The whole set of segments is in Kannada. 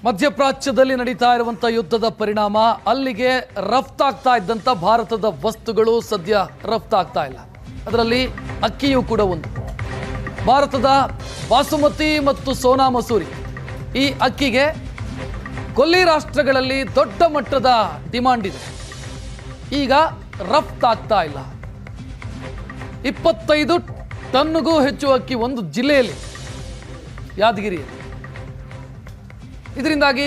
ಮಧ್ಯಪ್ರಾಚ್ಯದಲ್ಲಿ ನಡೀತಾ ಇರುವಂಥ ಯುದ್ಧದ ಪರಿಣಾಮ ಅಲ್ಲಿಗೆ ರಫ್ತಾಗ್ತಾ ಇದ್ದಂಥ ಭಾರತದ ವಸ್ತುಗಳು ಸದ್ಯ ರಫ್ತಾಗ್ತಾ ಇಲ್ಲ. ಅದರಲ್ಲಿ ಅಕ್ಕಿಯೂ ಕೂಡ ಒಂದು. ಭಾರತದ ಬಾಸುಮತಿ ಮತ್ತು ಸೋನಾ ಮಸೂರಿ ಈ ಅಕ್ಕಿಗೆ ಕೊಲ್ಲಿ ರಾಷ್ಟ್ರಗಳಲ್ಲಿ ದೊಡ್ಡ ಮಟ್ಟದ ಡಿಮಾಂಡ್ ಇದೆ. ಈಗ ರಫ್ತಾಗ್ತಾ ಇಲ್ಲ. 25 ಟನ್ನಿಗೂ ಹೆಚ್ಚು ಅಕ್ಕಿ ಒಂದು ಜಿಲ್ಲೆಯಲ್ಲಿ, ಯಾದಗಿರಿಯಲ್ಲಿ. ಇದರಿಂದಾಗಿ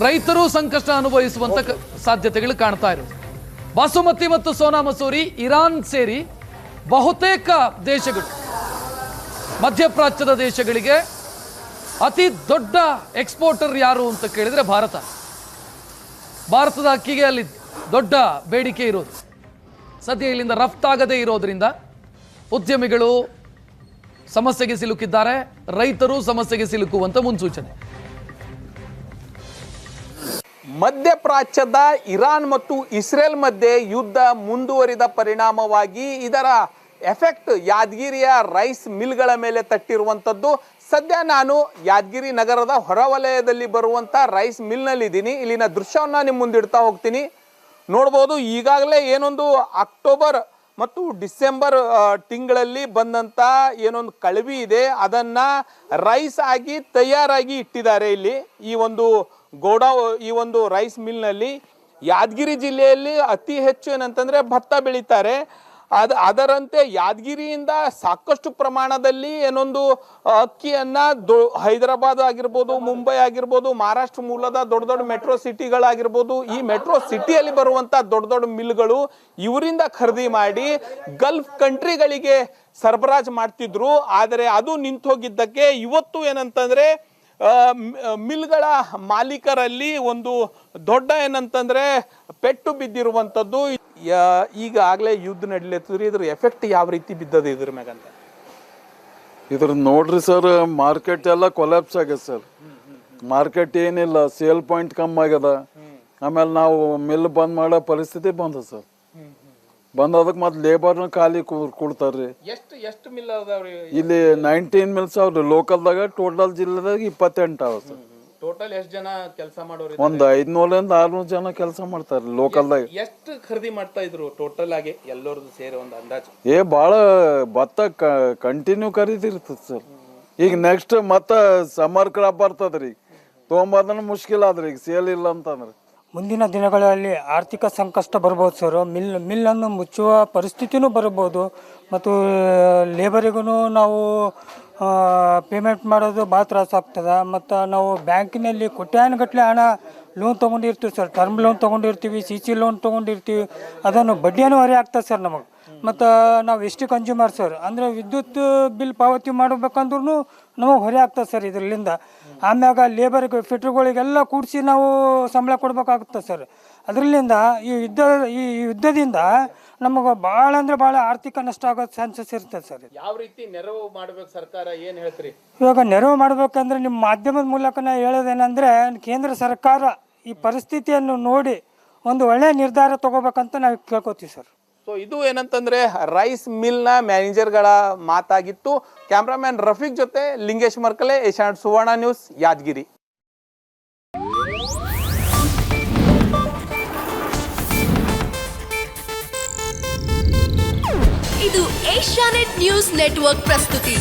ರೈತರು ಸಂಕಷ್ಟ ಅನುಭವಿಸುವಂತ ಸಾಧ್ಯತೆಗಳು ಕಾಣ್ತಾ ಇರೋದು. ಬಾಸುಮತಿ ಮತ್ತು ಸೋನಾ ಮಸೂರಿ ಇರಾನ್ ಸೇರಿ ಬಹುತೇಕ ದೇಶಗಳು, ಮಧ್ಯಪ್ರಾಚ್ಯದ ದೇಶಗಳಿಗೆ ಅತಿ ದೊಡ್ಡ ಎಕ್ಸ್ಪೋರ್ಟರ್ ಯಾರು ಅಂತ ಕೇಳಿದ್ರೆ ಭಾರತದ ಅಕ್ಕಿಗೆ ಅಲ್ಲಿ ದೊಡ್ಡ ಬೇಡಿಕೆ ಇರೋದು. ಸದ್ಯ ಇಲ್ಲಿಂದ ರಫ್ತಾಗದೇ ಇರೋದ್ರಿಂದ ಉದ್ಯಮಿಗಳು ಸಮಸ್ಯೆಗೆ ಸಿಲುಕಿದ್ದಾರೆ, ರೈತರು ಸಮಸ್ಯೆಗೆ ಸಿಲುಕುವಂತ ಮುನ್ಸೂಚನೆ. ಮಧ್ಯಪ್ರಾಚ್ಯದ ಇರಾನ್ ಮತ್ತು ಇಸ್ರೇಲ್ ಮಧ್ಯೆ ಯುದ್ಧ ಮುಂದುವರಿದ ಪರಿಣಾಮವಾಗಿ ಇದರ ಎಫೆಕ್ಟ್ ಯಾದಗಿರಿಯ ರೈಸ್ ಮಿಲ್ಗಳ ಮೇಲೆ ತಟ್ಟಿರುವಂಥದ್ದು. ಸದ್ಯ ನಾನು ಯಾದಗಿರಿ ನಗರದ ಹೊರವಲಯದಲ್ಲಿ ಬರುವಂಥ ರೈಸ್ ಮಿಲ್ನಲ್ಲಿದ್ದೀನಿ. ಇಲ್ಲಿನ ದೃಶ್ಯವನ್ನು ನಿಮ್ಮ ಮುಂದಿಡ್ತಾ ಹೋಗ್ತೀನಿ. ನೋಡ್ಬೋದು, ಈಗಾಗಲೇ ಏನೊಂದು ಅಕ್ಟೋಬರ್ ಮತ್ತು ಡಿಸೆಂಬರ್ ತಿಂಗಳಲ್ಲಿ ಬಂದಂಥ ಏನೊಂದು ಕಳವಿ ಇದೆ, ಅದನ್ನು ರೈಸ್ ಆಗಿ ತಯಾರಾಗಿ ಇಟ್ಟಿದ್ದಾರೆ ಇಲ್ಲಿ ಈ ಒಂದು ರೈಸ್ ಮಿಲ್ನಲ್ಲಿ. ಯಾದಗಿರಿ ಜಿಲ್ಲೆಯಲ್ಲಿ ಅತಿ ಹೆಚ್ಚು ಏನಂತಂದರೆ ಭತ್ತ ಬೆಳೀತಾರೆ. ಅದರಂತೆ ಯಾದಗಿರಿಯಿಂದ ಸಾಕಷ್ಟು ಪ್ರಮಾಣದಲ್ಲಿ ಏನೊಂದು ಅಕ್ಕಿಯನ್ನು ಹೈದರಾಬಾದ್ ಆಗಿರ್ಬೋದು, ಮುಂಬೈ ಆಗಿರ್ಬೋದು, ಮಹಾರಾಷ್ಟ್ರ ಮೂಲದ ದೊಡ್ಡ ದೊಡ್ಡ ಮೆಟ್ರೋ ಸಿಟಿಗಳಾಗಿರ್ಬೋದು, ಈ ಮೆಟ್ರೋ ಸಿಟಿಯಲ್ಲಿ ಬರುವಂಥ ದೊಡ್ಡ ದೊಡ್ಡ ಮಿಲ್ಗಳು ಇವರಿಂದ ಖರೀದಿ ಮಾಡಿ ಗಲ್ಫ್ ಕಂಟ್ರಿಗಳಿಗೆ ಸರಬರಾಜು ಮಾಡ್ತಿದ್ರು. ಆದರೆ ಅದು ನಿಂತು ಹೋಗಿದ್ದಕ್ಕೆ ಇವತ್ತು ಏನಂತಂದರೆ ಮಿಲ್ಗಳ ಮಾಲೀಕರಲ್ಲಿ ಒಂದು ದೊಡ್ಡ ಏನಂತಂದರೆ ಪೆಟ್ಟು ಬಿದ್ದಿರುವಂಥದ್ದು. ಈಗಾಗಲೇ ಯುದ್ಧ ನಡೀಲತ್ತದ್ರಿ, ಇದ್ರ ಎಫೆಕ್ಟ್ ಯಾವ ರೀತಿ ಬಿದ್ದದ ಇದ್ರ ಮ್ಯಾಗಂತ? ಇದ್ರ ನೋಡ್ರಿ ಸರ್, ಮಾರ್ಕೆಟ್ ಎಲ್ಲ ಕೊಲ್ಯಾಪ್ಸ್ ಆಗ್ಯದ ಸರ್. ಮಾರ್ಕೆಟ್ ಏನಿಲ್ಲ, ಸೇಲ್ ಪಾಯಿಂಟ್ ಕಮ್ಮಿ ಆಗ್ಯದ. ಆಮೇಲೆ ನಾವು ಮಿಲ್ ಬಂದ್ ಮಾಡೋ ಪರಿಸ್ಥಿತಿ ಬಂದ ಸರ್. ಬಂದದಕ್ಕೆ ಮತ್ತೆ ಲೇಬರ್ನ ಖಾಲಿ ಕೊಡ್ತಾರ್ರಿ. ಎಷ್ಟು ಮಿಲ್ ಅದಾವ್ರಿ ಇಲ್ಲಿ? 19 ಮಿಲ್ಸ್ ಅವ್ರಿ ಲೋಕಲ್ದಾಗ. ಟೋಟಲ್ ಜಿಲ್ಲೆದಾಗ 28 ಅವ ಸರ್. ಟೋಟಲ್ ಎಷ್ಟು ಜನ ಕೆಲಸ ಮಾಡೋರು? ಒಂದು 500ರಿಂದ 600 ಜನ ಕೆಲಸ ಮಾಡ್ತಾರ್ರಿ ಲೋಕಲ್ದಾಗ. ಎಷ್ಟು ಖರೀದಿ ಮಾಡ್ತಾ ಇದ್ರು ಟೋಟಲ್ ಆಗಿ ಎಲ್ಲರದು ಸೇರಿ ಒಂದು ಅಂದಾಜು? ಭಾಳ ಭತ್ತ ಕಂಟಿನ್ಯೂ ಖರೀದಿರ್ತದ ಸರ್. ಈಗ ನೆಕ್ಸ್ಟ್ ಮತ್ತ ಸಮ್ಮರ್ ಕ್ರಾಪ್ ಬರ್ತದ್ರಿ, ತೊಗೊಂಬರ್ದನ ಮುಷ್ಕಿಲ್ ಆದ್ರಿ. ಈಗ ಸೇಲ್ ಇಲ್ಲ ಅಂತಂದ್ರೆ ಮುಂದಿನ ದಿನಗಳಲ್ಲಿ ಆರ್ಥಿಕ ಸಂಕಷ್ಟ ಬರ್ಬೋದು ಸರ್. ಮಿಲ್ಲನ್ನು ಮುಚ್ಚುವ ಪರಿಸ್ಥಿತಿನೂ ಬರ್ಬೋದು. ಮತ್ತು ಲೇಬರಿಗೂ ನಾವು ಪೇಮೆಂಟ್ ಮಾಡೋದು ಭಾಳ ತ್ರಾಸ ಆಗ್ತದೆ. ಮತ್ತು ನಾವು ಬ್ಯಾಂಕಿನಲ್ಲಿ ಕೋಟ್ಯಾನುಗಟ್ಟಲೆ ಹಣ ಲೋನ್ ತೊಗೊಂಡಿರ್ತೀವಿ ಸರ್. ಟರ್ಮ್ ಲೋನ್ ತೊಗೊಂಡಿರ್ತೀವಿ, CC ಲೋನ್ ತೊಗೊಂಡಿರ್ತೀವಿ. ಅದನ್ನು ಬಡ್ಡಿಯನ್ನು ಹೊರೆ ಆಗ್ತದೆ ಸರ್ ನಮಗೆ. ಮತ್ತು ನಾವು ಎಷ್ಟು ಕನ್ಸ್ಯೂಮರ್ ಸರ್, ಅಂದರೆ ವಿದ್ಯುತ್ ಬಿಲ್ ಪಾವತಿ ಮಾಡಬೇಕಂದ್ರೂ ನಮಗೆ ಹೊರೆ ಆಗ್ತದೆ ಸರ್ ಇದರಿಂದ. ಆಮ್ಯಾಗ ಲೇಬರ್ಗೆ ಫಿಟ್ರುಗಳಿಗೆಲ್ಲ ಕೂಡಿಸಿ ನಾವು ಸಂಬಳ ಕೊಡ್ಬೇಕಾಗುತ್ತೆ ಸರ್. ಅದರಿಂದ ಈ ಯುದ್ಧದಿಂದ ನಮಗೆ ಭಾಳ ಅಂದರೆ ಭಾಳ ಆರ್ಥಿಕ ನಷ್ಟ ಆಗೋ ಚಾನ್ಸಸ್ ಇರ್ತದೆ ಸರ್. ಯಾವ ರೀತಿ ನೆರವು ಮಾಡ್ಬೇಕು ಸರ್ಕಾರ, ಏನು ಹೇಳ್ತೀರಿ? ಇವಾಗ ನೆರವು ಮಾಡ್ಬೇಕಂದ್ರೆ ನಿಮ್ಮ ಮಾಧ್ಯಮದ ಮೂಲಕ ನಾ ಹೇಳೋದೇನೆಂದರೆ, ಕೇಂದ್ರ ಸರ್ಕಾರ ಈ ಪರಿಸ್ಥಿತಿಯನ್ನು ನೋಡಿ ಒಂದು ಒಳ್ಳೆಯ ನಿರ್ಧಾರ ತಗೋಬೇಕಂತ ನಾವು ಕೇಳ್ಕೊತೀವಿ ಸರ್. ಸೊ ಇದು ಏನಂತಂದ್ರೆ ರೈಸ್ ಮಿಲ್ನ ಮ್ಯಾನೇಜರ್ಗಳ ಮಾತಾಗಿತ್ತು. ಕ್ಯಾಮ್ರಾಮ್ಯಾನ್ ರಫೀಕ್ ಜೊತೆ ಲಿಂಗೇಶ್ ಮರ್ಕಲೆ, ಏಷ್ಯಾನೆಟ್ ಸುವರ್ಣ ನ್ಯೂಸ್, ಯಾದಗಿರಿ. ಇದು ಏಷ್ಯಾನೆಟ್ ನ್ಯೂಸ್ ನೆಟ್ವರ್ಕ್ ಪ್ರಸ್ತುತಿ.